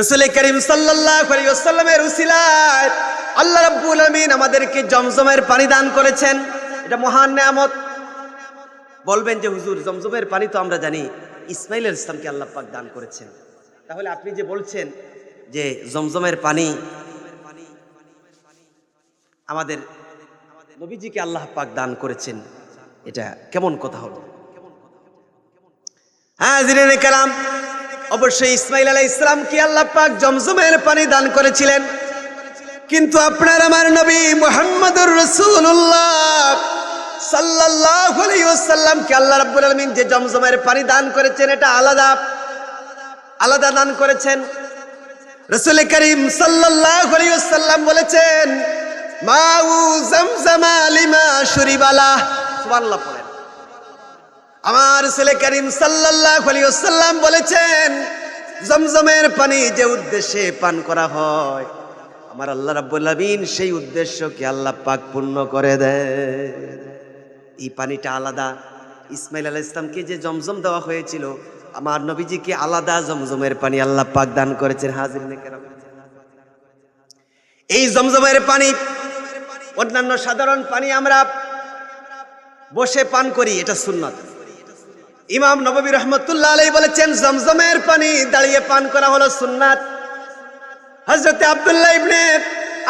রাসূল করিম সাল্লাল্লাহু আলাইহি ওয়াসাল্লামের উসিলায় আল্লাহ রাব্বুল আলামিন আমাদেরকে জমজমের পানি দান করেছেন। এটা মহান নিয়ামত। বলবেন যে হুজুর, জমজমের পানি তো আমরা জানি ইসমাঈল আলাইহিস সালামকে আল্লাহ পাক দান করেছেন, তাহলে আপনি যে বলছেন যে জমজমের পানি আমাদের নবীজিকে আল্লাহ পাক দান করেছেন, এটা কেমন কথা হলো? হাজিরিনে কেরাম, অবশ্যই ইসমাঈল আলাইহিস সালামকে আল্লাহ পাক জমজমের পানি দান করেছিলেন, কিন্তু আপনার আমার নবী মুহাম্মদুর রাসূলুল্লাহ সাল্লাল্লাহু আলাইহি ওয়াসাল্লামকে আল্লাহ রাব্বুল আলামিন যে জমজমের পানি দান করেছেন, এটা আলাদা আলাদা দান করেছেন। রাসূল করিম সাল্লাল্লাহু আলাইহি ওয়াসাল্লাম বলেছেন, মাউ জামজামা লিমা শুরিবালা। সুবহানাল্লাহ পড়েন। আমার রাসূল করিম সাল্লাল্লাহু আলাইহি ওয়াসাল্লাম বলেছেন, জমজমের পানি যে উদ্দেশ্যে পান করা হয়, আমার আল্লাহ রাব্বুল আলামিন সেই উদ্দেশ্যকে আল্লাহ পাক পূর্ণ করে দেয়। এই পানিটা আলাদা। ইসমাঈল আলাইহিস সালামকে যে জমজম দেওয়া হয়েছিল, আমার নবীজিকে আলাদা জমজমের পানি আল্লাহ পাক দান করেছেন। হাজিরিনে কেরাম, এই জমজমের পানি অন্যান্য সাধারণ পানি আমরা বসে পান করি, এটা সুন্নাত। ইমাম নববী রাহমাতুল্লাহ আলাইহি বলেছেন, জমজমের পানি দাঁড়িয়ে পান করা হলো সুন্নাত। হযরত আব্দুল্লাহ ইবনে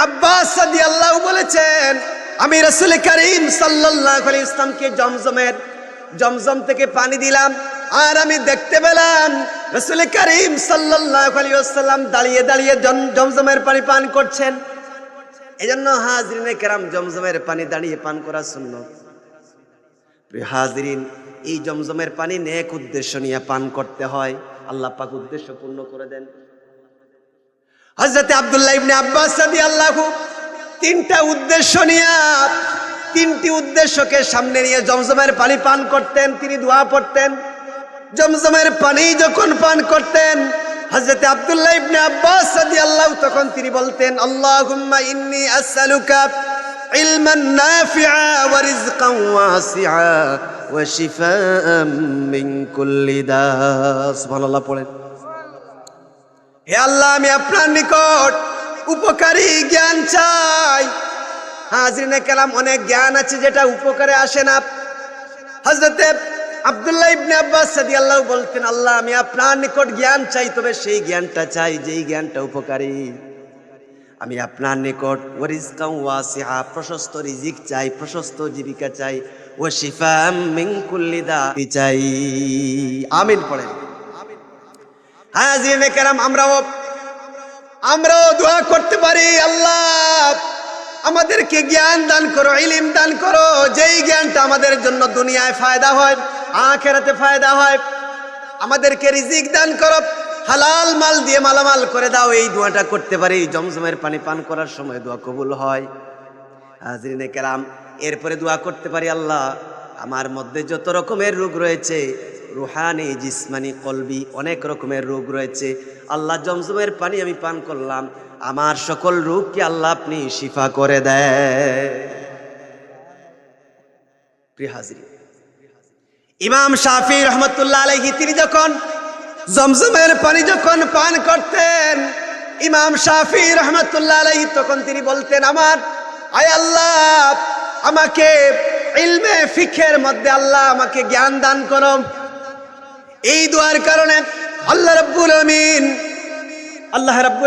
আব্বাস রাদিয়াল্লাহু বলেছেন, আমি রাসূল করিম সাল্লাল্লাহু আলাইহি ওয়াসাল্লামকে জমজম থেকে পানি দিলাম, আর আমি দেখতে পেলাম রাসূল করিম সাল্লাল্লাহু আলাইহি ওয়াসাল্লাম দাঁড়িয়ে দাঁড়িয়ে জমজমের পানি পান করছেন। এজন্য হাজিরিনে কেরাম, জমজমের পানি দাঁড়িয়ে পান করা সুন্নাত। প্রিয় হাজিরিন, এই জমজমের পানি নেক উদ্দেশ্য নিয়ে পান করতে হয়, আল্লাহ পাক উদ্দেশ্য পূর্ণ করে দেন। হযরত আব্দুল্লাহ ইবনে আব্বাস রাদিয়াল্লাহু তিনটি উদ্দেশ্যকে সামনে নিয়ে জমজমের পানি পান করতেন। তিনি দোয়া পড়তেন। জমজমের পানি যখন পান করতেন, হযরত আব্দুল্লাহ ইবনে আব্বাস রাদিয়াল্লাহু তখন তিনি বলতেন, আল্লাহুম্মা ইন্নী আসআলুকা ইলমান নাফিআ ওয়া রিজকান ওয়াসিআ ওয়া শিফাআম মিন কুল্লি দা। সুবহানাল্লাহ পড়েন। হে আল্লাহ, আমি আপনার নিকট উপকারী জ্ঞান চাই। হাজিরিনে কেরাম, অনেক জ্ঞান আছে যেটা উপকারে আসে না। হযরত আব্দুল্লাহ ইবনে আব্বাস রাদিয়াল্লাহু বলতেন, আল্লাহ, আমি আপনার নিকট জ্ঞান চাই, তবে সেই জ্ঞানটা চাই যেই জ্ঞানটা উপকারী। আমি আপনার নিকট ওয়ারিজকান ওয়াসিআ, প্রশস্ত রিজিক চাই, প্রশস্ত জীবিকা চাই, ওয়া শিফাআম মিন কুল্লি দা চাই। আমিন পড়েন। হাজিরিনে কেরাম, আমরাও দোয়া করতে পারি, আল্লাহ আমাদেরকে জ্ঞান দান করো, ইলম দান করো, যেই জ্ঞানটা আমাদের জন্য দুনিয়ায় ফায়দা হয়, আখিরাতে ফায়দা হয়। আমাদেরকে রিজিক দান করো, হালাল মাল দিয়ে মালামাল করে দাও। এই দোয়াটা করতে পারি। জমজমের পানি পান করার সময় দোয়া কবুল হয়। হাজিরিনে কেরাম, এরপরে দোয়া করতে পারি, আল্লাহ আমার মধ্যে যত রকমের রোগ রয়েছে, রুহানি, জিসমানি, কলবি, অনেক রকমের রোগ রয়েছে, আল্লাহ জমজমের পানি আমি পান করলাম, আমার সকল রোগকে আল্লাহ আপনি শিফা করে দেয়। প্রিয় হাজিরিন, ইমাম শাফি রহমতুল্লাহ আলাইহি তিনি যখন জমজমের পানি যখন পান করতেন, ইমাম শাফি রহমতুল্লাহ আলাইহি তখন তিনি বলতেন, আয় আল্লাহ, আমাকে ইলমে ফিকহের মধ্যে আল্লাহ আমাকে জ্ঞান দান করো। এই দোয়ার কারণে আল্লাহ রাব্বুল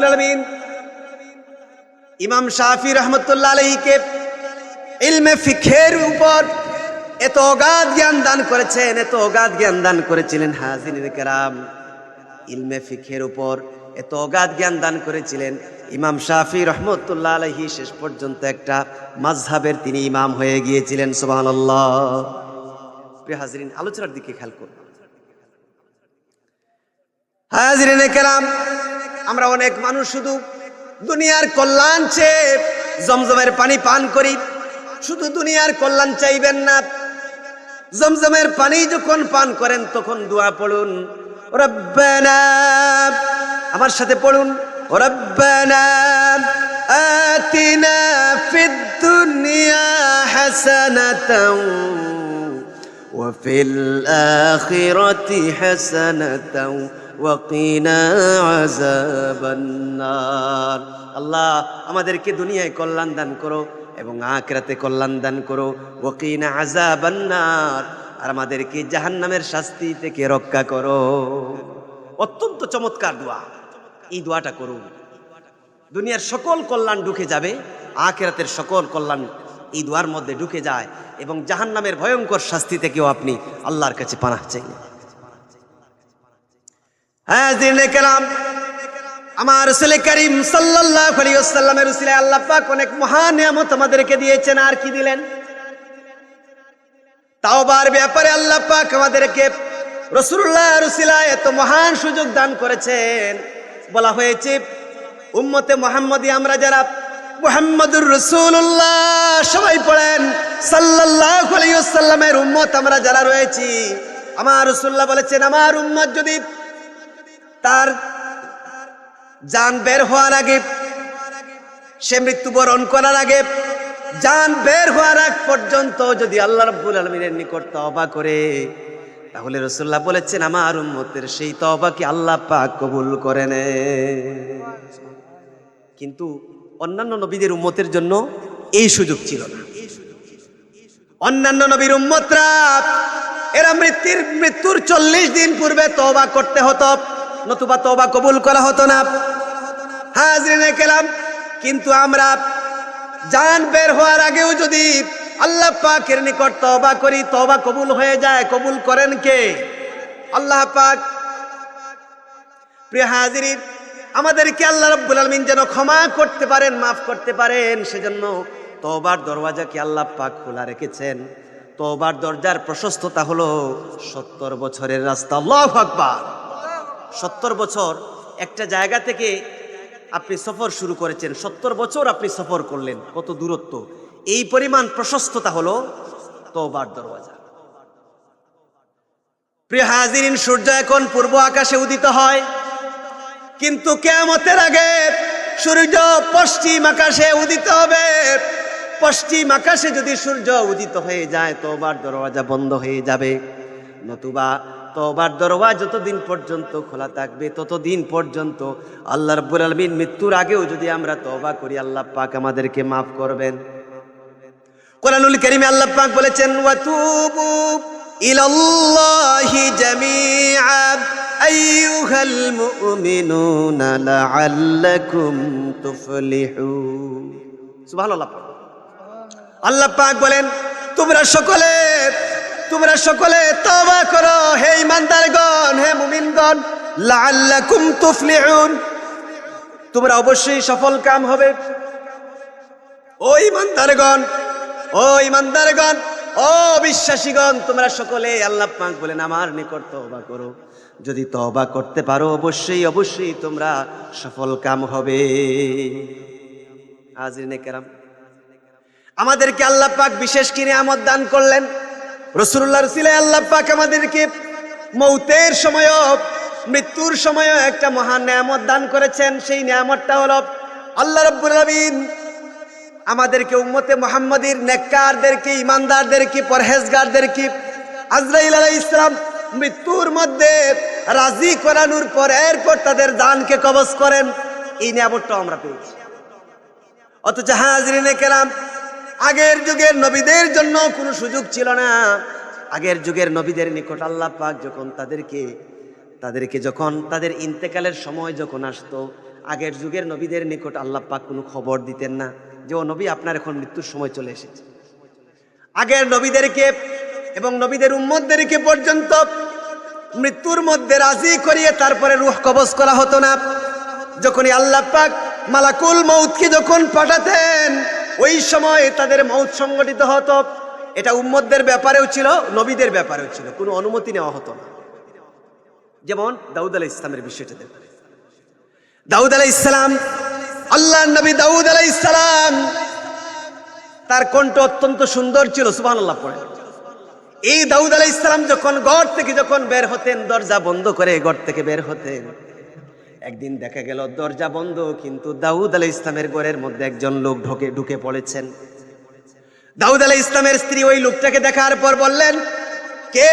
আলামিন ইমাম শাফি রহমতুল্লাহ আলাইহিকে ইলমে ফিকহের উপর এত অগাধ জ্ঞান দান করেছেন, এত অগাধ জ্ঞান দান করেছিলেন। হাজিরিনে কেরাম, ইলমে ফিকহের উপর এত অগাধ জ্ঞান দান করেছিলেন, ইমাম শাফি রহমতুল্লাহ আলাইহি শেষ পর্যন্ত একটা মাযহাবের তিনি ইমাম হয়ে গিয়েছিলেন। সুবহানাল্লাহ। প্রিয় হাজিরিন, আলোচনার দিকে খেয়াল করুন। হাজিরিনে কেরাম, আমরা অনেক মানুষ শুধু দুনিয়ার কল্যাণ চেয়ে জমজমের পানি পান করি। শুধু দুনিয়ার কল্যাণ চাইবেন না, জমজমের পানি যখন পান করেন তখন দোয়া পড়ুন, রব্বানা, আমার সাথে পড়ুন, রব্বানা আতিনা ফিদ দুনিয়া হাসানাতাও ওয়া ফিল আখিরাতি হাসানাতাও وقنا عذاب النار। আল্লাহ আমাদেরকে দুনিয়ায় কল্যাণ দান করো এবং আখিরাতে কল্যাণ দান করো। ওয়াকিনা আযাবান নার, আর আমাদেরকে জাহান্নামের শাস্তি থেকে রক্ষা করো। অত্যন্ত চমৎকার দোয়া, এই দোয়াটা করুন। দুনিয়ার সকল কল্যাণ ঢুকে যাবে, আখিরাতের সকল কল্যাণ এই দোয়ার মধ্যে ঢুকে যায় এবং জাহান্নামের ভয়ঙ্কর শাস্তি থেকেও আপনি আল্লাহর কাছে পানাহ চাইলেন। হ্যাঁ জিনে কেরাম, আমার রাসূল করিম সাল্লাল্লাহু আলাইহি ওয়াসাল্লামের উসিলায় আল্লাহ পাক অনেক মহান নিয়ামত আমাদেরকে দিয়েছেন। আর কি দিলেন? তাওবার ব্যাপারে আল্লাহ পাক আমাদেরকে রাসূলুল্লাহর উসিলায় এত মহান সুযোগ দান করেছেন। বলা হয়েছে উম্মতে মুহাম্মদী আমরা যারা মুহাম্মাদুর রাসূলুল্লাহ সবাই পড়েন সাল্লাল্লাহু আলাইহি ওয়াসাল্লামের উম্মত আমরা যারা রয়েছি, আমার রাসূলুল্লাহ বলেছেন আমার উম্মত যদি তার জান বের হওয়ার আগে, সে মৃত্যুবরণ করার আগে, জান বের হওয়ার আগ পর্যন্ত যদি আল্লাহ রাব্বুল আলামিনের নিকট তওবা করে, তাহলে রাসূলুল্লাহ বলেছেন আমার উম্মতের সেই তওবাকে আল্লাহ পাক কবুল করে নেন। কিন্তু অন্যান্য নবীদের উম্মতের জন্য এই সুযোগ ছিল না। অন্যান্য নবীর উম্মতরা এরা মৃত্যুর 40 দিন পূর্বে তওবা করতে হতো, নতুবা তওবা কবুল করা হতো না। হাজরিনে কেরাম, কিন্তু আমরা জান বের হওয়ার আগেও যদি আল্লাহ পাকের নিকট তওবা করি, তওবা কবুল হয়ে যায়। কবুল করেন কে? আল্লাহ পাক। প্রিয় হাজিরিন, আমাদেরকে আল্লাহ রাব্বুল আলামিন যেন ক্ষমা করতে পারেন, মাফ করতে পারেন, সেজন্য তওবার দরওয়াজাকে আল্লাহ পাক খোলা রেখেছেন। তওবার দরজার প্রশস্ততা হলো 70 বছরের রাস্তা। আল্লাহু আকবার। 70 বছর একটা জায়গা থেকে আপনি সফর শুরু করেছেন, 70 বছর আপনি সফর করলেন, কত দূরত্ব! এই পরিমাণ প্রশস্ততা হলো তওবার দরওয়াজা। প্রিয় হাজিরিন, সূর্য এখন পূর্ব আকাশে উদিত হয়, কিন্তু কিয়ামতের আগে সূর্য পশ্চিম আকাশে উদিত হবে। পশ্চিম আকাশে যদি সূর্য উদিত হয়ে যায়, তওবার দরওয়াজা বন্ধ হয়ে যাবে। নতুবা তওবার দরওয়াজা যতদিন পর্যন্ত খোলা থাকবে, ততদিন পর্যন্ত আল্লাহ রাব্বুল আলামিন মৃত্যুর আগেও যদি আমরা তওবা করি, আল্লাহ পাক আমাদেরকে মাফ করবেন। কোরআনুল কারীমে আল্লাহ পাক বলেছেন ওয়াতুবু ইলাল্লাহি জামিআ আইয়ুহাল মুমিনুনা লাআল্লাকুম তুফলিহুন। সুবহানাল্লাহ। আল্লাহ পাক বলেন তোমরা সকলে তওবা করো, হে ঈমানদারগণ, হে মুমিনগণ, লাআল্লাকুম তুফলিহুন, তোমরা অবশ্যই সফল কাম হবে। ও ঈমানদারগণ, ও বিশ্বাসীগণ, তোমরা সকলে, আল্লাহ পাক বলেন আমার নিকট তওবা করো। যদি তওবা করতে পারো, অবশ্যই তোমরা সফল কাম হবে। হাজিরিনে কেরাম, আমাদেরকে আল্লাহ পাক বিশেষ কি নিয়ামত দান করলেন। রাসূলুল্লাহর উসিলায় আল্লাহ পাক আমাদেরকে মৌতের সময়, মৃত্যুর সময় একটা মহান নিয়ামত দান করেছেন। সেই নিয়ামতটা হলো আল্লাহ রাব্বুল আলামিন আমাদেরকে উম্মতে মুহাম্মাদীর নেককারদেরকে, ঈমানদারদেরকে, পরহেজগারদেরকে আজরাইল আলাইহিস সালাম মৃত্যুর মধ্যে রাজি করানোর পর এরপর তাদের জানকে কবজ করেন। এই নিয়ামতটা আমরা পেয়েছি। অথচ হাজরিনে কেরাম, আগের যুগের নবীদের জন্য কোনো সুযোগ ছিল না। আগের যুগের নবীদের নিকট আল্লাহ পাক যখন তাদেরকে যখন তাদের ইন্তেকালের সময় যখন আসতো, আগের যুগের নবীদের নিকট আল্লাহ পাক কোনো খবর দিতেন না যে ও নবী আপনার এখন মৃত্যুর সময় চলে এসেছে। আগের নবীদেরকে এবং নবীদের উম্মতদেরকে পর্যন্ত মৃত্যুর মধ্যে রাজি করিয়ে তারপরে রূহ কবজ করা হতো না। যখনই আল্লাহ পাক মালাকুল মউতকে যখন পাঠাতেন, ওই সময় তাদের মউত সংগঠিত হতো। এটা উম্মতদের ব্যাপারেও ছিল, নবীদের ব্যাপারেও ছিল, কোনো অনুমতি নেওয়া হতো না। যেমন দাউদ আলাইহিস সালামের বিষয়টা দেখুন। দাউদ আলাইহিস সালাম, আল্লাহর নবী দাউদ আলাইহিস সালাম, তার কণ্ঠ অত্যন্ত সুন্দর ছিল। সুবহানাল্লাহ পড়েন। এই দাউদ আলাইহিস সালাম যখন ঘর থেকে বের হতেন, দরজা বন্ধ করে ঘর থেকে বের হতেন। একদিন দেখা গেল দরজা বন্ধ, কিন্তু দাউদ আলাইহিস সালামের ঘরের মধ্যে একজন লোক ঢুকে পড়েছেন। দাউদ আলাইহিস সালামের স্ত্রী ওই লোকটাকে দেখার পর বললেন, কে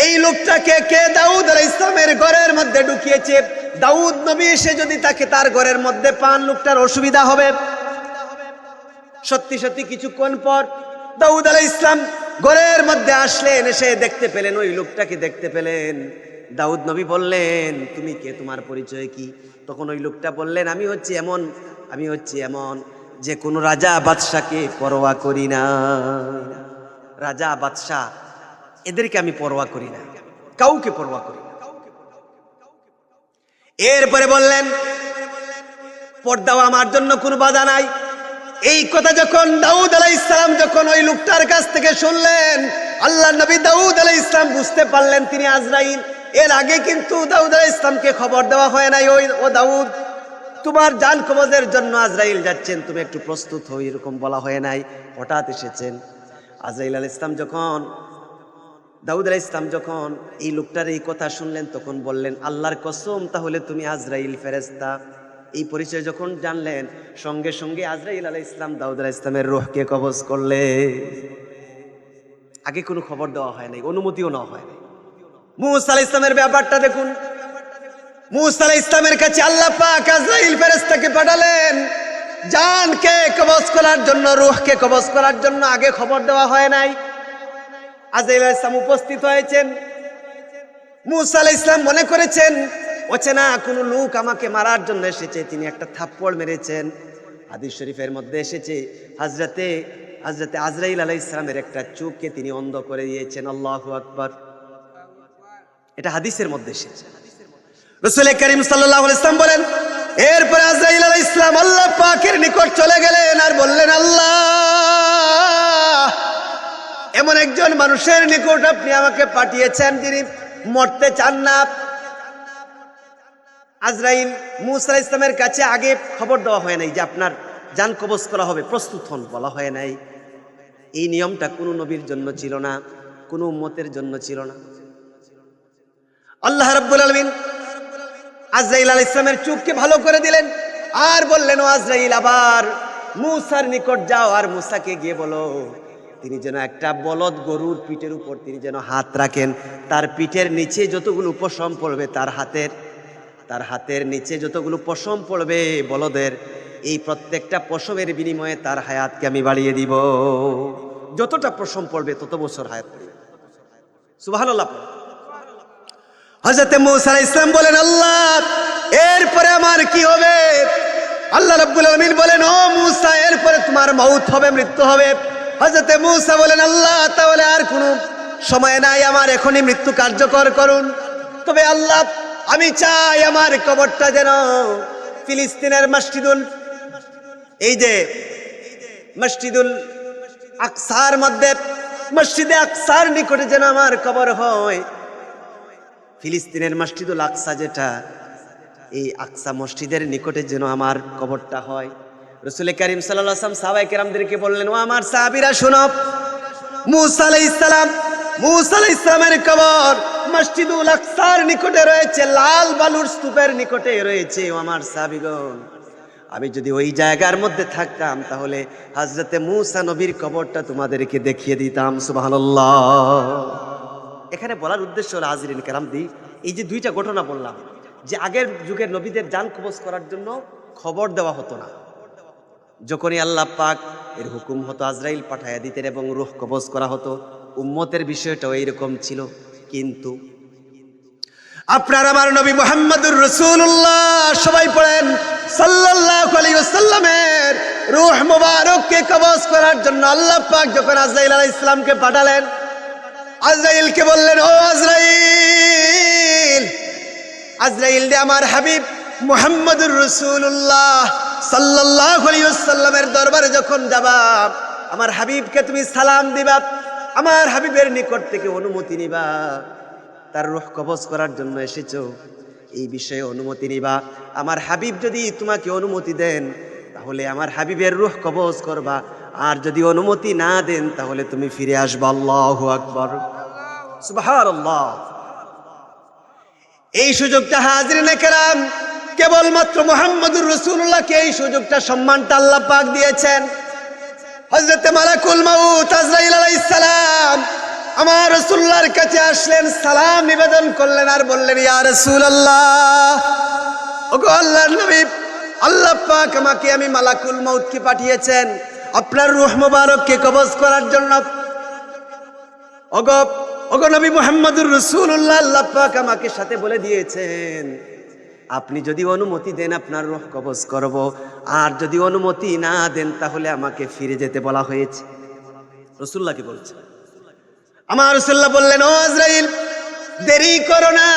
এই লোকটাকে কে দাউদ আলাইহিস সালামের ঘরের মধ্যে ঢুকিয়েছে। দাউদ নবী এসে যদি তাকে তার ঘরের মধ্যে পান, লোকটার অসুবিধা হবে। সত্যি সত্যি কিছুক্ষণ পর দাউদ আলাইহিস সালাম ঘরের মধ্যে আসলেন, এসে দেখতে পেলেন, ওই লোকটাকে দেখতে পেলেন। দাউদ নবী বললেন, তুমি কে, তোমার পরিচয় কি? তখন ওই লোকটা বললেন, আমি হচ্ছি এমন যে কোনো রাজা বাদশাকে পরোয়া করি না। রাজা বাদশা এদেরকে আমি পরোয়া করি না, কাউকে পরোয়া করি না। এরপরে বললেন, পর্দাও আমার জন্য কোনো বাধা নাই। এই কথা যখন দাউদ আলাইহিস সালাম যখন ওই লোকটার কাছ থেকে শুনলেন, আল্লাহর নবী দাউদ আলাইহিস সালাম বুঝতে পারলেন তিনি আজরাইল। এর আগে কিন্তু দাউদ আলাইহিস সালামকে খবর দেওয়া হয় নাই, ও দাউদ, তোমার জান কবজের জন্য আজরাইল যাচ্ছেন, তুমি একটু প্রস্তুত হও, এরকম বলা হয় নাই, হঠাৎ এসেছেন। আজরাইল আলাইহিস সালাম যখন, দাউদ আলাইহিস সালাম যখন এই লোকটার এই কথা শুনলেন, তখন বললেন, আল্লাহর কসম, তাহলে তুমি আজরাইল ফেরেশতা। এই পরিচয় যখন জানলেন, সঙ্গে সঙ্গে আজরাইল আলাইহিস সালাম দাউদ আলাইহিস সালামের রূহকে কবজ করলে। আগে কোনো খবর দেওয়া হয় নাই, অনুমতিও নেওয়া হয় নাই। মূসা আলাইহিস সালামের ব্যাপারটা দেখুন। মূসা আলাইহিস সালামের কাছে আল্লাহ পাক আজরাইল ফেরেশতাকে পাঠালেন জানকে কবজ করার জন্য, রূহকে কবজ করার জন্য। আগে খবর দেওয়া হয় নাই। আজরাইল আলাইহিস সালাম উপস্থিত হয়েছেন। মূসা আলাইহিস সালাম মনে করেছেন অচেনা কোনো লোক আমাকে মারার জন্য এসেছে, তিনি একটা থাপ্পড় মেরেছেন। হাদিস শরীফের মধ্যে এসেছে, হযরতে আজরাইল আলাইহিস সালামের একটা চোখকে তিনি অন্ধ করে দিয়েছেন। আল্লাহু আকবার। এটা হাদিসের মধ্যে এসেছে। রাসূল করিম সাল্লাল্লাহু আলাইহি ওয়াসাল্লাম বলেন, এরপর আজরাইল আলাইহিস সালাম আল্লাহ পাকের নিকট চলে গেলেন আর বললেন, আল্লাহ, এমন একজন মানুষের নিকট আপনি আমাকে পাঠিয়েছেন যিনি মরতে চান না। আজরাইল মূসা আলাইহিস সালামের কাছে আগে খবর দেওয়া হয় নাই যে আপনার জান কবজ করা হবে, প্রস্তুত হন, বলা হয় নাই। এই নিয়মটা কোনো নবীর জন্য ছিল না, কোনো উম্মতের জন্য ছিল না। আল্লাহ রাব্বুল আলামিন আজরাইল আলাইহিস সালামের চোখকে ভালো করে দিলেন আর বললেন, ও আজরাইল, আবার মূসার নিকট যাও আর মূসাকে গিয়ে বলো তিনি যেন একটা বলদ গরুর পিঠের উপর তিনি যেন হাত রাখেন। তার পিঠের নিচে যতগুলো পশম পড়বে, তার হাতের নিচে যতগুলো পশম পড়বে বলদের, এই প্রত্যেকটা পশমের বিনিময়ে তার হায়াতকে আমি বাড়িয়ে দিব। যতটা পশম পড়বে তত বছর হায়াত পড়বে। সুবহানাল্লাহ। হযরত মূসা আলাইহিস সালাম বলেন, আল্লাহ, এরপরে আমার কি হবে? আল্লাহ রাব্বুল আলামিন বলেন, ও মূসা, এরপরে তোমার মউত হবে, মৃত্যু হবে। হযরত মূসা বলেন, আল্লাহ, তাহলে আর কোনো সময় নাই, আমার এখনই মৃত্যু কার্যকর করুন। তবে আল্লাহ, আমি চাই আমার কবরটা যেন ফিলিস্তিনের মসজিদুল আকসার মধ্যে, মসজিদে আকসার নিকটে যেন আমার কবর হয়। ফিলিস্তিনের মসজিদুল আকসা, যেটা এই আকসা মসজিদের নিকটে যেন আমার কবরটা হয়। রাসূল করিম সাল্লাল্লাহু আলাইহি ওয়াসাল্লাম সাহাবায়ে কেরামদেরকে বললেন, ও আমার সাহাবীরা শোনো, মূসা আলাইহিস সালামের কবর মসজিদুল আকসার নিকটে রয়েছে, লাল বালুর স্তূপের নিকটে রয়েছে। ও আমার সাহাবীগণ, আমি যদি ওই জায়গার মধ্যে থাকতাম তাহলে হযরতে মূসা নবীর কবরটা তোমাদেরকে দেখিয়ে দিতাম। সুবহানাল্লাহ। এখানে বলার উদ্দেশ্য হলো, হাজিরিন কেরাম, এই যে দুইটা ঘটনা বললাম, যে আগের যুগের নবীদের জান কবজ করার জন্য খবর দেওয়া হতো না। যখনই আল্লাহ পাক এর হুকুম হতো, আজরাইল পাঠাইয়া দিতেন এবং রূহ কবজ করা হতো। উম্মতের বিষয়টাও এইরকম ছিল। কিন্তু আপনার আমার নবী মুহাম্মদুর রাসূলুল্লাহ, সবাই পড়েন, সাল্লাল্লাহু আলাইহি ওয়াসাল্লামের রূহ মুবারককে কবজ করার জন্য আল্লাহ পাক যখন আজরাইল আলাইহিস সালামকে পাঠালেন, আজরাইলকে বললেন, ও আজরাইল রে, আমার হাবিব মুহাম্মদুর রাসূলুল্লাহ সাল্লাল্লাহু আলাইহি ওয়াসাল্লামের দরবারে যখন যাবা, আমার হাবিবকে তুমি সালাম দিবা, আমার হাবিবের নিকট থেকে অনুমতি নিবা, তার রূহ কবজ করার জন্য এসেছো, এই বিষয়ে অনুমতি নিবা। আমার হাবিব যদি তোমাকে অনুমতি দেন তাহলে আমার হাবিবের রূহ কবজ করবা, আর যদি অনুমতি না দেন তাহলে তুমি ফিরে আসবা। আল্লাহু আকবার, সুবহানাল্লাহ। এই সুযোগটা হাজিরিনে কেরাম কেবলমাত্র মুহাম্মদুর রাসূলুল্লাহকে এই সুযোগটা, সম্মানটা আল্লাহ পাক দিয়েছেন। হযরত মালাকুল মাউত আজরাইল আলাইহিস সালাম আমার রাসূলুল্লাহর কাছে আসলেন, সালাম নিবেদন করলেন আর বললেন, ইয়া রাসূলুল্লাহ, ওগো আল্লাহর নবী, আল্লাহ পাক আমাকে আমি মালাকুল মউতকে পাঠিয়েছেন আপনার রূহ মুবারককে কবজ করার জন্য। ওগো নবী মুহাম্মদুর রাসূলুল্লাহ, আল্লাহ পাক আমাকে সাথে বলে দিয়েছেন আপনি যদি অনুমতি দেন আপনার রূহ কবজ করব, আর যদি অনুমতি না দেন তাহলে আমাকে ফিরে যেতে বলা হয়েছে। রাসূলুল্লাহকে বলছে। আমার রাসূলুল্লাহ বললেন, ও আজরাইল, দেরি করো না,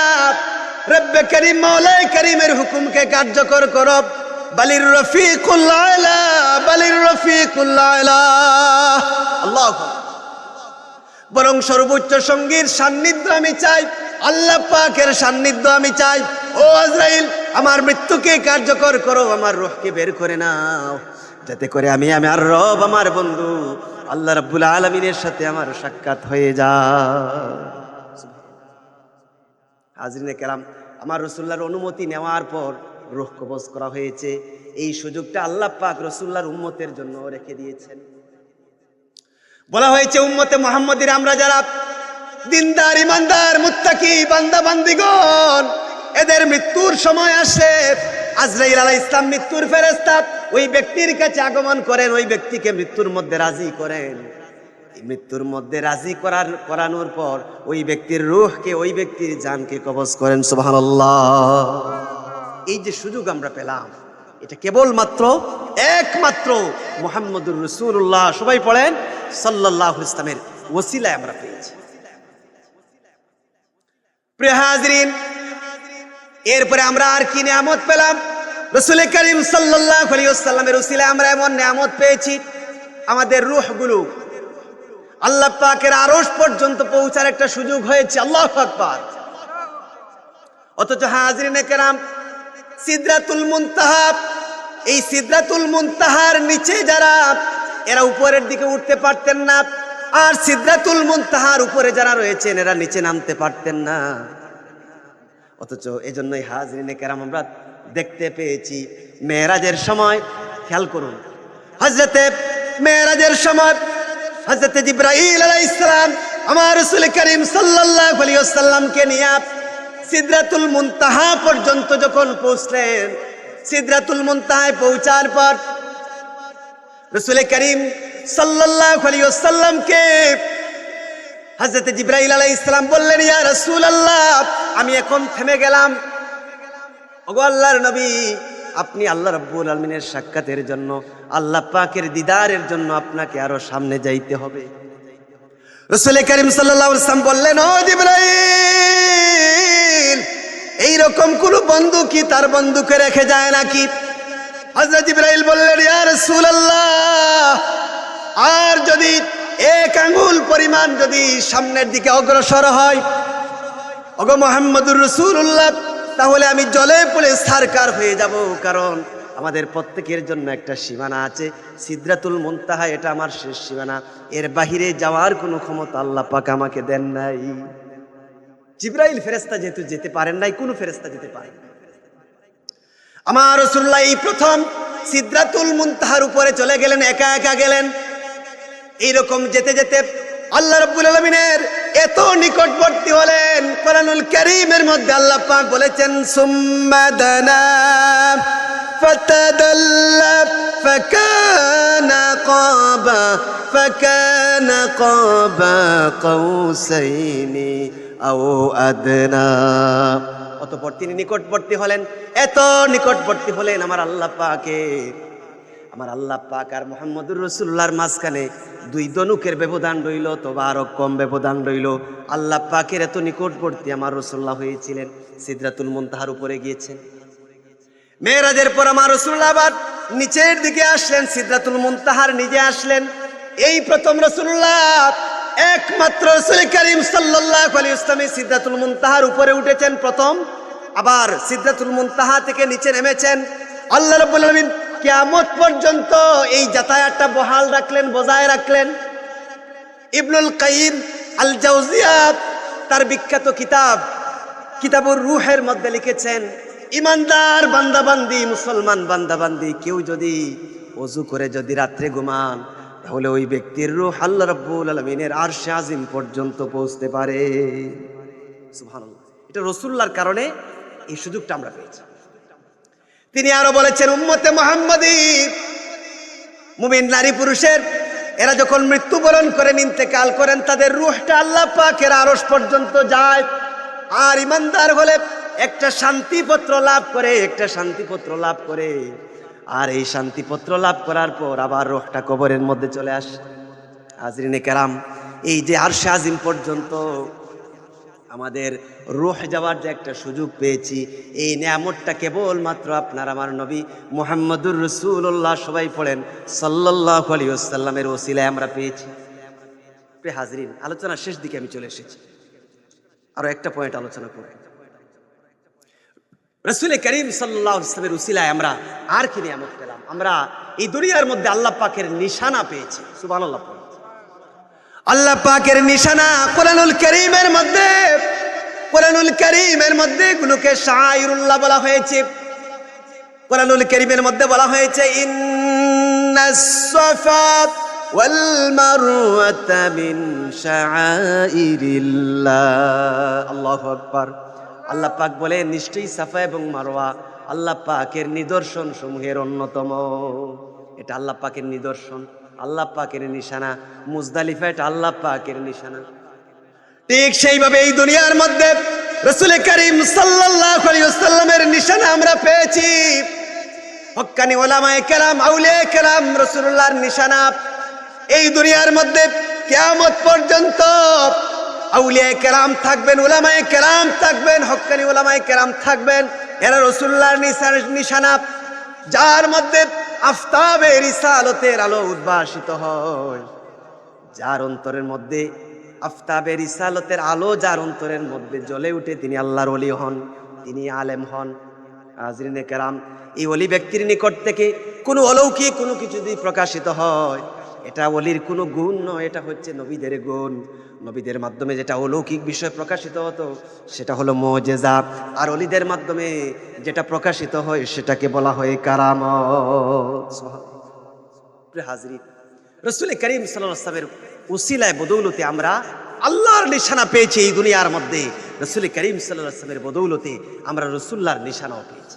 রব্বে করিম মাওলায়ে করিমের হুকুমকে কার্যকর করো। বালির রফিকুল আলা, বালির রফিকুল আলা, আল্লাহু আকবার। বরং সর্বোচ্চ সঙ্গীর সান্নিধ্য আমি চাই, আল্লাহ পাকের সান্নিধ্য আমি চাই। ও আজরাইল, আমার মৃত্যুকে কার্যকর করো, আমার রূহকে বের করে নাও, যাতে করে আমি আমার রব, আমার বন্ধু আল্লাহ রাব্বুল আলামিনের সাথে আমার সাক্ষাৎ হয়ে যায়। হাজরিনে কেরাম, আমার রাসূলুল্লাহর অনুমতি নেওয়ার পর রূহ কবজ করা হয়েছে। এই সুযোগটা আল্লাহ পাক রাসূলুল্লাহর উম্মতের জন্য রেখে দিয়েছেন। বলা হয়েছে উম্মতে মুহাম্মাদীর আমরা যারা দিনদার, ইমানদার, মুত্তাকি বান্দা বান্দিগণ, এদের মৃত্যুর সময় আসে, আজরাইল আলাইহিস সালাম মৃত্যুর ফেরেশতা ওই ব্যক্তির কাছে আগমন করেন, ওই ব্যক্তিকে মৃত্যুর মধ্যে রাজি করেন। এই মৃত্যুর মধ্যে রাজি করানোর পর ওই ব্যক্তির রূহকে, ওই ব্যক্তির জানকে কবজ করেন। সুবহানাল্লাহ। এই যে সুযোগ আমরা পেলাম, এটা কেবলমাত্র একমাত্র মুহাম্মদুর রাসূলুল্লাহ, সবাই পড়েন, সাল্লাল্লাহু আলাইহি ওয়াসাল্লামের ওসিলায় আমরা পেয়েছি। প্রিয় হাজরিন, এরপরে আমরা আর কি নিয়ামত পেলাম? রাসূল করিম সাল্লাল্লাহু আলাইহি ওয়াসাল্লামের ওসিলায় আমরা এমন নিয়ামত পেয়েছি, আমাদের রূহগুলো আল্লাহ পাকের আরশ পর্যন্ত পৌঁছার একটা সুযোগ হয়েছে। আল্লাহু আকবার। অথচ হাজরিনে কেরাম, সিদরাতুল মুনতাহা, এই সিদরাতুল মুনতাহার নিচে যারা, এরা উপরের দিকে উঠতে পারতেন না, আর সিদরাতুল মুনতাহার উপরে যারা রয়েছেন এরা নিচে নামতে পারতেন না। অথচ এজন্যই হাজরিনে কেরাম আমরা দেখতে পেয়েছি মেরাজের সময়, খেয়াল করুন, হযরতে মেরাজের সময় হযরতে জিবরাইল আলাইহিস সালাম আমার রাসূল করিম সাল্লাল্লাহু আলাইহি ওয়াসাল্লামকে নিয়ে সিদরাতুল মুনতাহা পর্যন্ত যখন পৌঁছলেন, সিদরাতুল মুনতাহায় পৌঁছার পর রাসূল করিম সাল্লাল্লাহু আলাইহি ওয়াসাল্লামকে হযরত জিবরাইল আলাইহিস সালাম বললেন, ইয়া রাসূলুল্লাহ, আমি এখন থেমে গেলাম। ওগো আল্লাহর নবী, আপনি আল্লাহ রাব্বুল আলামিনের সাক্ষাতের জন্য, আল্লাহ পাকের দিদারের জন্য আপনাকে আরো সামনে যাইতে হবে। রাসূল করিম সাল্লাল্লাহু আলাইহি ওয়াসাল্লাম বললেন, ও জিবরাইল, এইরকম কোন বন্ধু কি তার বন্ধুকে রেখে যায় নাকি? হযরত জিবরাইল বললেন, ইয়া রাসূলুল্লাহ, আর যদি এক আঙ্গুল পরিমাণ যদি সামনের দিকে অগ্রসর হয়, ওগো মুহাম্মদুর রাসূলুল্লাহ, তাহলে আমি জলে পড়ে ছারখার হয়ে যাব। কারণ আমাদের প্রত্যেকের জন্য একটা সীমানা আছে, সিদরাতুল মুনতাহা, এটা আমার শেষ সীমানা, এর বাহিরে যাওয়ার কোনো ক্ষমতা আল্লাহ পাক আমাকে দেন নাই। জিবরাইল ফেরেশতা যেহেতু যেতে পারেন নাই, কোনো ফেরেশতা যেতে পারেন না। আমার রাসূলুল্লাহ এই প্রথম সিদরাতুল মুনতাহার উপরে চলে গেলেন, একা একা গেলেন। এইরকম যেতে যেতে আল্লাহ রাব্বুল আলামিনের এত নিকটবর্তী হলেন, কোরআনুল কারীমের মধ্যে আল্লাহ পাক বলেছেন, সুম্মা দানা ফাতাদাল্লা ফাকানা কাবা কাউসাইনি আও আদনা। অতঃপর তিনি নিকটবর্তী হলেন, এত নিকটবর্তী হলেন আমার আল্লাহ পাকে, আমার আল্লাহ পাক আর মুহাম্মদুর রাসূলুল্লাহর মাঝখানে দুই ধনুকের ব্যবধান রইল, তবে আরো কম ব্যবধান রইল। আল্লাহ পাকের এত নিকটবর্তী আমার রাসূলুল্লাহ হয়েছিলেন, সিদরাতুল মুনতাহার উপরে গিয়েছেন। মেরাজের পর আমার রাসূলুল্লাহ আবার নিচের দিকে আসলেন, সিদরাতুল মুনতাহার নিজে আসলেন। এই প্রথম রাসূলুল্লাহ, একমাত্র রাসূল করিম সাল্লাল্লাহু আলাইহি ওয়াসাল্লাম সিদরাতুল মুনতাহার উপরে উঠেছেন প্রথম, আবার সিদরাতুল মুনতাহা থেকে নিচে নেমেছেন। আল্লাহ রাব্বুল আলামিন কিয়ামত পর্যন্ত এই যাতায়াতটা বহাল রাখলেন, বজায় রাখলেন। ইবনুল কাইয়িম আল জাওজিয়া তার বিখ্যাত কিতাবুর রূহের মধ্যে লিখেছেন, ইমানদার বান্দাবান্দি, মুসলমান বান্দাবান্দি কেউ যদি ওযু করে যদি রাত্রে ঘুমান, তাহলে ওই ব্যক্তির রূহ আল্লাহ রাব্বুল আলামিনের আরশে আজিম পর্যন্ত পৌঁছতে পারে। সুবহানাল্লাহ। এটা রাসূলুল্লাহর কারণে এই সুযোগটা আমরা পেয়েছি। তিনি আরো বলেছেন, উম্মতে মুহাম্মাদী মুমিন নারী পুরুষের এরা যখন মৃত্যুবরণ করেন, ইন্তেকাল করেন, তাদের রূহটা আল্লাহ পাকের আরশ পর্যন্ত যায়। আর ইমানদার হলে একটা শান্তিপত্র লাভ করে, একটা শান্তিপত্র লাভ করে। আর এই শান্তিপত্র লাভ করার পর আবার রূহটা কবরের মধ্যে চলে আসে। হাজরিনে কেরাম, এই যে আরশে আজিম পর্যন্ত আমাদের রূহ যাওয়ার যে একটা সুযোগ পেয়েছি, এই নিয়ামতটা কেবলমাত্র আপনার আমার নবী মুহাম্মদুর রাসূলুল্লাহ, সবাই পড়েন সাল্লাল্লাহু আলাইহি ওয়াসাল্লামের ওসিলায় আমরা পেয়েছি। প্রিয় হাজরিন, আলোচনার শেষ দিকে আমি চলে এসেছি। আরো একটা পয়েন্ট আলোচনা করব। রাসূল করিম সাল্লাল্লাহু আলাইহি ওয়াসাল্লামের ওসিলায় আমরা আর কি নিয়ামত পেলাম? আমরা এই দুনিয়ার মধ্যে আল্লাহ পাকের নিশানা পেয়েছি। সুবহানাল্লাহ। আল্লাহ পাকের নিশানা কোরআনুল কারীমের মধ্যে, কোরআনুল কারীমের মধ্যে গুলোকে শাআইরুল্লাহ বলা হয়েছে। কোরআনুল কারীমের মধ্যে বলা হয়েছে, ইন্নাস সাফা ওয়াল মারওয়াতা মিন শাআইরিল্লাহ। আল্লাহু আকবার। আল্লাহ পাক বলে, নিশ্চয়ই সাফা এবং মারওয়া আল্লাহ পাকের নিদর্শন সমূহের অন্যতম। এটা আল্লাহ পাকের নিদর্শন, আল্লাহ পাকের নিশানা। মুজদালিফা এটা আল্লাহ পাকের নিশানা। ঠিক সেইভাবে এই দুনিয়ার মধ্যে রাসূল করিম সাল্লাল্লাহু আলাইহি ওয়াসাল্লামের নিশানা আমরা পেয়েছি। হক্কানি উলামায়ে কেরাম, আউলিয়ায়ে কেরাম রাসূলুল্লাহর নিশানা। এই দুনিয়ার মধ্যে কিয়ামত পর্যন্ত আউলিয়ায়ে কেরাম থাকবেন, উলামায়ে কেরাম থাকবেন, হক্কানি উলামায়ে কেরাম থাকবেন। এরা রাসূলুল্লাহর নিশানা, যার মধ্যে আফতাবে রিসালতের আলো উদ্ভাসিত হয়। যার অন্তরের মধ্যে আফতাবে রিসালতের আলো যার অন্তরের মধ্যে জ্বলে উঠে, তিনি আল্লাহর ওলি হন, তিনি আলেম হন। হাজরিনে কেরাম, এই ওলি ব্যক্তির নিকট থেকে কোনো অলৌকিক কোনো কিছু যদি প্রকাশিত হয়, এটা ওলির কোনো গুণ নয়, এটা হচ্ছে নবীদের গুণ। নবীদের মাধ্যমে যেটা অলৌকিক বিষয় প্রকাশিত হতো সেটা হলো মুজিজা, আর ওলিদের মাধ্যমে যেটা প্রকাশিত হয় সেটাকে বলা হয় কারামত। হাজরিন, রাসূল করিম সাল্লাল্লাহু আলাইহি ওয়াসাল্লামের উসিলায় বদৌলতে আমরা আল্লাহর নিশানা পেয়েছি। এই দুনিয়ার মধ্যে রাসূল করিম সাল্লাল্লাহু আলাইহি ওয়াসাল্লামের বদৌলতে আমরা রাসূলুল্লাহর নিশানাও পেয়েছি।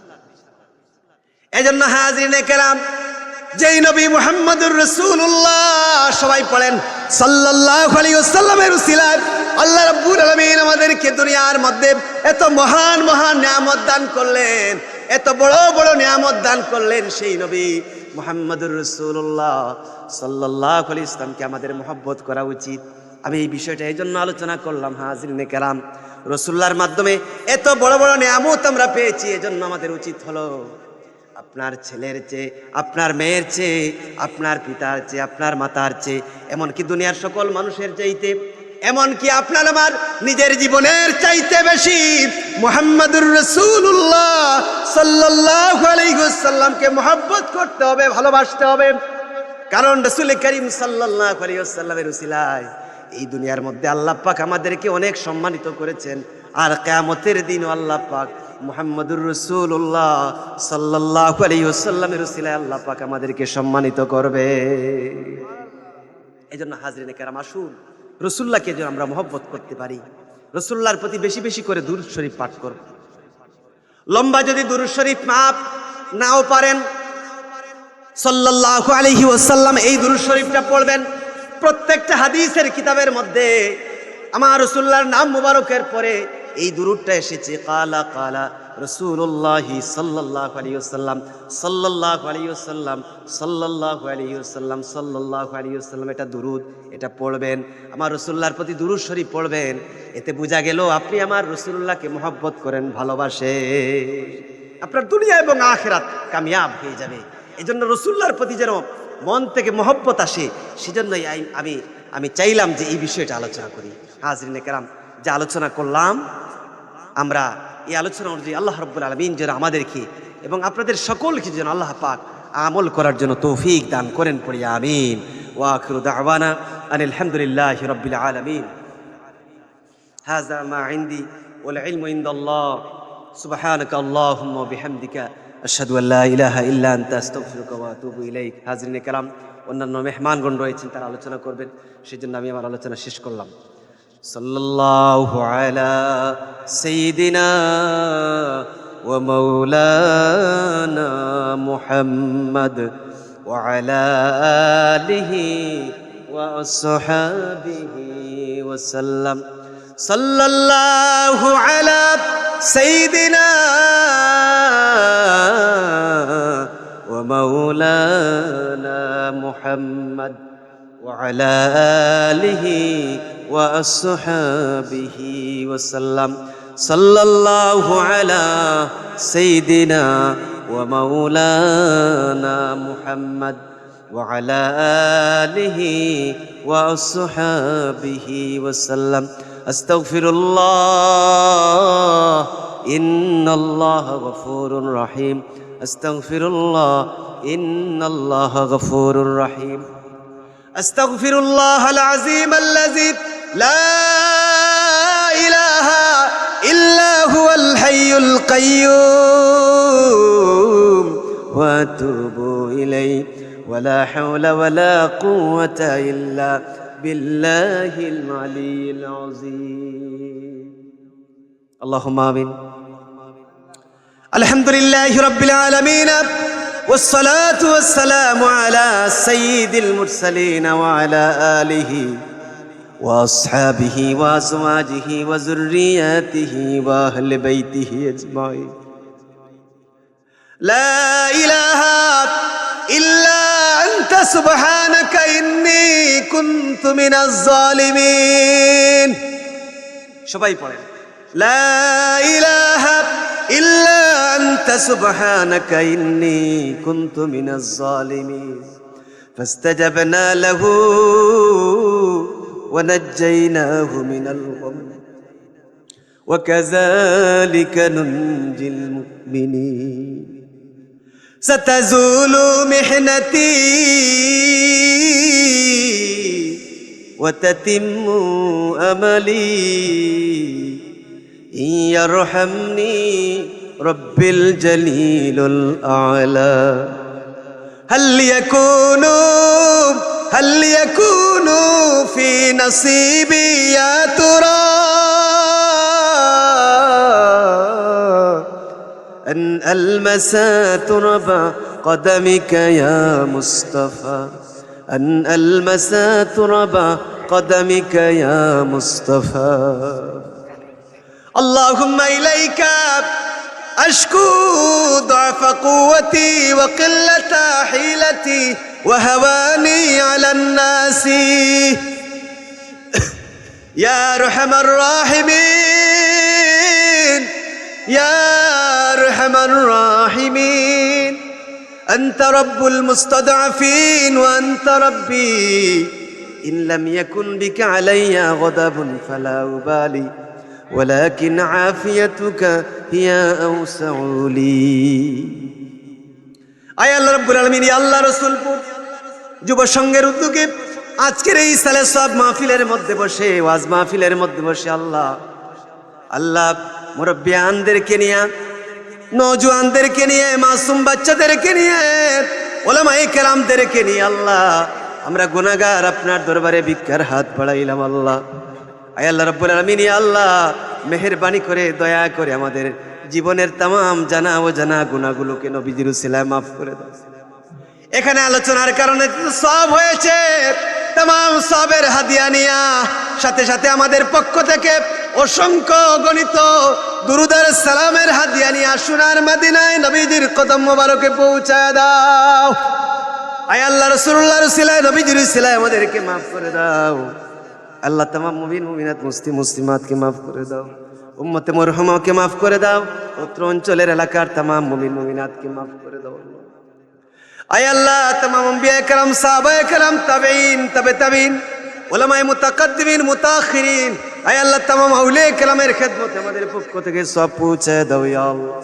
এজন্য হাজরিনে কেরাম, যেই নবী মুহাম্মদুর রাসূলুল্লাহ, সবাই পড়েন সাল্লাল্লাহু আলাইহি ওয়াসাল্লামের উসিলায় আল্লাহ রাব্বুল আলামিন আমাদেরকে দুনিয়ার মধ্যে এত মহান মহান নিয়ামত দান করলেন, এত বড় বড় নিয়ামত দান করলেন। সেই নবী মুহাম্মদুর রাসূলুল্লাহ সাল্লাল্লাহু আলাইহি ওয়াসাল্লামকে আমাদের মহব্বত করা উচিত। আমি এই বিষয়টা এই জন্য আলোচনা করলাম। হাজরিনে কেরাম, রাসূলুল্লাহর মাধ্যমে এত বড় বড় নিয়ামত আমরা পেয়েছি। এজন্য আমাদের উচিত হলো আপনার ছেলের চেয়ে, আপনার মেয়ের চেয়ে, আপনার পিতার চেয়ে, আপনার মাতার চেয়ে, এমনকি দুনিয়ার সকল মানুষের চাইতে, এমনকি আপনার আমার নিজের জীবনের চাইতে বেশি মুহাম্মদুর রাসূলুল্লাহ সাল্লাল্লাহু আলাইহি ওয়াসাল্লামকে মহব্বত করতে হবে, ভালোবাসতে হবে। কারণ রাসূল করিম সাল্লাল্লাহু আলাইহি ওয়াসাল্লামের উসিলায় এই দুনিয়ার মধ্যে আল্লাহ পাক আমাদেরকে অনেক সম্মানিত করেছেন। আর কিয়ামতের দিনও আল্লাহ পাক মুহাম্মদুর রাসূলুল্লাহ সাল্লাল্লাহু আলাইহি ওয়াসাল্লামের উসিলায় আল্লাহ পাক আমাদেরকে সম্মানিত করবে। এজন্য হাজরিনে কেরাম, আসুন রাসূলুল্লাহকে যেন আমরা মহব্বত করতে পারি, রাসূলুল্লাহর প্রতি বেশি বেশি করে দুরূদ শরীফ পাঠ করব। লম্বা যদি দুরূদ শরীফ নাও পারেন, সাল্লাল্লাহু আলাইহি ওয়াসাল্লাম এই দুরূদ শরীফটা পড়বেন। প্রত্যেকটা হাদিসের কিতাবের মধ্যে আমার রাসূলুল্লাহর নাম মুবারকের পরে এই দুরূদটা এসেছে, কালা কালা রাসূলুল্লাহ সাল্লাল্লাহু আলাইহি ওয়াসাল্লাম, সাল্লাল্লাহু আলাইহি ওয়াসাল্লাম, সাল্লাল্লাহু আলাইহি ওয়াসাল্লাম, সাল্লাল্লাহু আলাইহি ওয়াসাল্লাম। এটা দুরূদ, এটা পড়বেন, আমার রাসূলুল্লাহর প্রতি দুরূদ শরীফ পড়বেন। এতে বোঝা গেল আপনি আমার রাসূলুল্লাহকে মহব্বত করেন, ভালোবাসেন। আপনার দুনিয়া এবং আখিরাত কামিয়াব হয়ে যাবে। এজন্য রাসূলুল্লাহর প্রতি যেন মন থেকে মহব্বত আসে, সেজন্যই আমি চাইলাম যে এই বিষয়টা আলোচনা করি। হাজরিনে কেরাম, যে আলোচনা করলাম, আমরা এই আলোচনা অনুযায়ী আল্লাহ রাব্বুল আলামিন যেন আমাদেরকে এবং আপনাদের সকলকে যেন আল্লাহ পাক আমল করার জন্য তৌফিক দান করেন, পড়ি আমিন। ওয়া আখিরু দাওয়ানা আনিল হামদুলিল্লাহি রাব্বিল আলামিন। হাযা মা ইনদি ওয়াল ইলমু ইনদাল্লাহ। সুবহানাকা আল্লাহুম্মা ওয়া বিহামদিকা আশহাদু আল্লা ইলাহা ইল্লা আনতা আস্তাগফিরুকা ওয়া আতুবু ইলাইক। হাজরিনে কেরাম, অন্যান্য মেহমানগণ রয়েছেন, তারা আলোচনা করবেন, সেজন্য আমি আমার আলোচনা শেষ করলাম। সাল্লাল্লাহু আলা সাইয়্যিদিনা ওয়া মাওলানা মুহাম্মদ ওয়া আলা আলিহি ওয়া আসহাবিহি ওয়া সাল্লাম। সাল্লাল্লাহু আলা সাইয়্যিদিনা ওয়া মাওলানা মুহাম্মদ ওয়া আলা আলিহি ওয়া আসহাবিহি ওয়া সাল্লাম। সাল্লাল্লাহু আলা সাইয়্যিদিনা ওয়া মাওলানা মুহাম্মদ ওয়া আলা আলিহি ওয়া আসহাবিহি ওয়া সাল্লাম। আস্তাগফিরুল্লাহ ইন্নাল্লাহা গফুরুর রহিম। আস্তাগফিরুল্লাহ ইন্নাল্লাহা গফুরুর রহিম। আস্তাগফিরুল্লাহাল আযীমাল্লাযী লা ইলাহা ইল্লা হুয়াল হাইয়ুল কাইয়্যুম ওয়া আতুবু ইলাইহি ওয়া লা হাওলা ওয়া লা কুওয়াতা ইল্লা বিল্লাহিল আলিয়্যিল আযীম। আল্লাহুম্মা আমিন। আলহামদুলিল্লাহি রাব্বিল আলামিন ওয়াসসালাতু ওয়াসসালামু আলা সাইয়্যিদিল মুরসালিন ওয়া আলা আলিহি ওয়া আসহাবিহি ওয়া আজওয়াজিহি ওয়া যুররিয়াতিহি ওয়া আহলি বাইতিহি আজমাইন। লা ইলাহা ইল্লা আনতা সুবহানাকা ইন্নী কুনতু মিনাজ জালিমিন। সবাই পড়েন, লা ইলাহা ইল্লা আনতা সুবহানাকা ইন্নী কুনতু মিনাজ জালিমিন। ফাস্তাজাবনা লাহু ওয়া নাজ্জায়নাহু মিনাল গাম ওয়া কাযালিকা নুনজিল মুমিনিন। সাতাজুলু মিহনাতি ওয়া তাতিম্মু আমালি ইয়ারহামনি রব্বিল জলিলুল আ'লা। হাল ইয়াকুনু ফি নসিবি ইয়া তুরা أن ألمسا تراب قدمك يا مصطفى أن ألمسا تراب قدمك يا مصطفى. اللهم إليك أشكو ضعف قوتي وقلة حيلتي وهواني على الناس يا أرحم الراحمين يا أرحم الراحمين. أنت رب المستضعفين وأنت ربي إن لم يكن بك علي غضب فلا أبالي ولكن عافيتك هي أوسع لي. আয় আল্লাহ রাব্বুল আলামিন, ইয়া আল্লাহ রাসূলপুর যুব সংঘের উদ্যোগে আজকের এই সালে সব মাহফিলের মধ্যে বসে, ওয়াজ মাহফিলের মধ্যে বসে আল্লাহ মুরব্বিয়ানদেরকে নিয়ে, নওজোয়ানদেরকে নিয়ে, মাসুম বাচ্চাদেরকে নিয়ে, উলামায়ে কেরামদেরকে নিয়ে আল্লাহ আমরা গুনাহগার আপনার দরবারে ভিক্ষার হাত বাড়াইলাম আল্লাহ। আয় আল্লাহ রাব্বুল আলামিন, ইয়া আল্লাহ মেহেরবানি করে দয়া করে আমাদের জীবনের তামাম জানা ও জানা গুনাহগুলোকে নবীজির উসিলায় মাফ করে দাও। এখানে আলোচনার কারণে সব হয়েছে, তামাম সবের হাদিয়া নিয়া সাথে সাথে আমাদের পক্ষ থেকে অসংখ্য গণিত দুরুদের সালামের হাদিয়া নিয়া সোনার মদিনায় নবীজির কদম মোবারকে পৌঁছায় দাও। আয় আল্লাহ রাসূলুল্লাহর উসিলায় নবীজির উসিলায় আমাদেরকে মাফ করে দাও আল্লাহ। তামাম মুমিন মুমিনাত মুসলিমাতকে মাফ করে দাও, উম্মতে মুরহামাকে মাফ করে দাও, অত্র অঞ্চলের এলাকার তামাম মুমিন মুমিনাতকে মাফ করে দাও। আয় আল্লাহ তামাম আম্বিয়া কেরাম, সাহাবায়ে কেরাম, তাবেঈন, তাবে তাবেঈন, উলামায়ে মুতাকাদ্দিমিন, মুতাআখিরিন, আয় আল্লাহ তামাম আউলিয়া কেরামের খেদমতে আমাদের পক্ষ থেকে সব পৌঁছে দাও ইয়া আল্লাহ।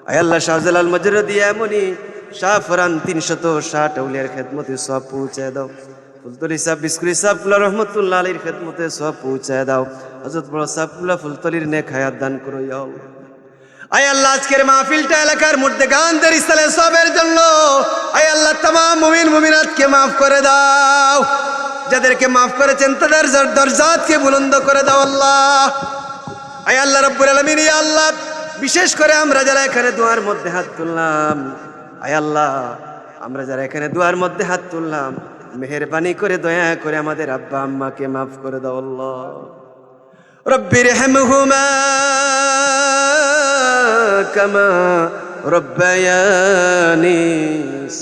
আয় আল্লাহ শাহজালাল মজরুদি এমনি শাহফরান 360 আউলিয়ার খেদমতে সব পৌঁছে দাও। ফুলতলি সাহেব বিস্কুরি সাহেবুল্লাহ রহমতুল্লাহ আলীর খেদমতে সব পৌঁছে দাও। হযরত বড় সাহেবুল্লাহ ফুলতলির নেক হায়াত দান করো ইয়া আল্লাহ। আয় আল্লাহ আজকের মাহফিলটা এলাকার মধ্যে গানদের স্থলে সবের জন্য আয় আল্লাহ तमाम মুমিন মুমিনাতকে মাফ করে দাও, যাদেরকে মাফ করেছেন তাদের দরজাতকে বুলন্দ করে দাও আল্লাহ। আয় আল্লাহ রাব্বুল আলামিন, ইয়া আল্লাহ বিশেষ করে আমরা যারা এখানে দোয়ার মধ্যে হাত তুললাম, আয় আল্লাহ আমরা যারা এখানে দোয়ার মধ্যে হাত তুললাম, মেহেরবানি করে দয়া করে আমাদের আব্বা আম্মাকে মাফ করে দাও আল্লাহ। রব্বিরহামহুমা কামা রব্বায়ানি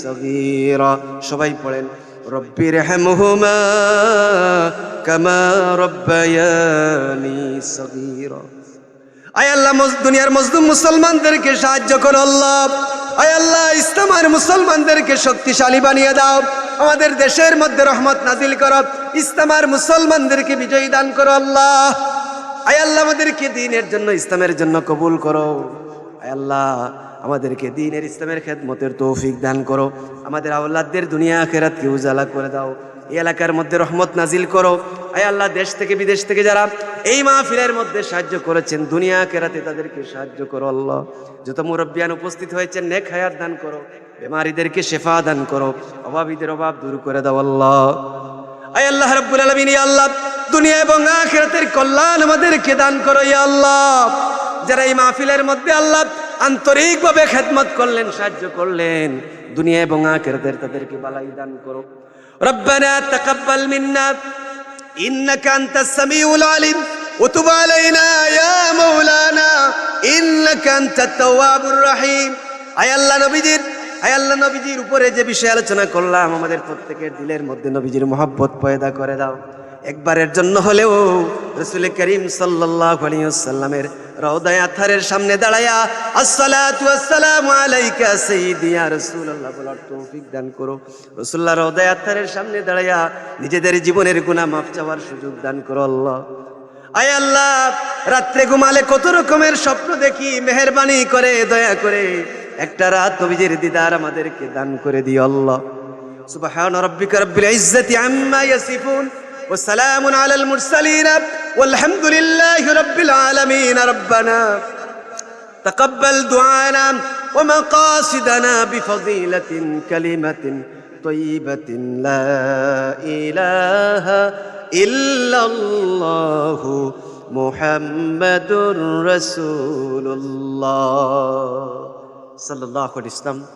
সগীরা। সবাই পড়েন রব্বিরহামহুমা কামা রব্বায়ানি সগীরা। আয় আল্লাহ দুনিয়ার মজলুম মুসলমানদেরকে সাহায্য করো আল্লাহ। আয় আল্লাহ ইসলাম আর মুসলমানদেরকে শক্তিশালী বানিয়ে দাও। আমাদের দেশের মধ্যে রহমত নাজিল করো, ইসলাম আর মুসলমানদেরকে বিজয়ী দান করো আল্লাহ। আয় আল্লাহ আমাদেরকে দ্বীনের জন্য ইসলামের জন্য কবুল করো। আয় আল্লাহ আমাদেরকে দ্বীনের ইসলামের খেদমতের তৌফিক দান করো। আমাদের আওলাদদের দুনিয়া আখিরাতকে উজালা করে দাও। এই এলাকার মধ্যে রহমত নাজিল করো। আয় আল্লাহ দেশ থেকে বিদেশ থেকে যারা এই মাহফিলের মধ্যে সাহায্য করেছেন দুনিয়া আখিরাতে তাদেরকে সাহায্য করো আল্লাহ। যত মুরব্বিয়ান উপস্থিত হয়েছেন নেক হায়াত দান করো, বেমারিদেরকে শেফা দান করো, অভাবীদের অভাব দূর করে দাও আল্লাহ। আয় আল্লাহ রাব্বুল আলামিন, ইয়া আল্লাহ দুনিয়া এবং আখিরাতের কল্যাণ আমাদেরকে দান করো ইয়া আল্লাহ। যারা এই মাহফিলের মধ্যে আল্লাহ আন্তরিকভাবে খেদমত করলেন, সাহায্য করলেন, দুনিয়া এবং আখিরাতের তাদেরকে বালাই দান করো। রব্বানা তাকাব্বাল মিন্না ইন্নাকা আনতাস সামিউল আলিম ওয়া তুব আলাইনা ইয়া মাওলানা ইন্নাকা আনতাত তাওয়াবুর রহিম। আয় আল্লাহ নবীজির উপরে যে বিষয় আলোচনা করলাম, আমাদের প্রত্যেকের দিলের মধ্যে নবীজির মহব্বত পয়দা করে দাও। একবারের জন্য হলেও রাসূল করিম সাল্লাল্লাহু আলাইহি ওয়াসাল্লামের রওদায়ে আতহারের সামনে দাঁড়ায়া আসসালাতু ওয়াসসালামু আলাইকা সাইয়্যিদি ইয়া রাসূলুল্লাহ বলার তৌফিক দান করো। রাসূলুল্লাহ রওদায়ে আতহারের সামনে দাঁড়ায়া নিজেদের জীবনের গুনাহ মাফ চাওয়ার সুযোগ দান করো আল্লাহ। আয় আল্লাহ রাত্রে ঘুমালে কত রকমের স্বপ্ন দেখি, মেহেরবানি করে দয়া করে একটা রাত নবীজির দিদার আমাদেরকে দান করে দিও আল্লাহ। সুবহান রাব্বিকা রাব্বিল ইজ্জাতি আম্মা ইয়াসিফুন ওয়া সালামুন আলাল মুরসালিন ওয়ালহামদু লিল্লাহি রাব্বিল আলামিন। রব্বানা তাকাব্বাল দুআনা ওয়া মাকাসিদানা বিফাদিলাতিন কালিমাতিন তাইয়িবাতিন লা ইলাহা ইল্লাল্লাহু মুহাম্মাদুর রাসূলুল্লাহ সাল্লাল্লাহু আলাইহি ওয়াসাল্লাম।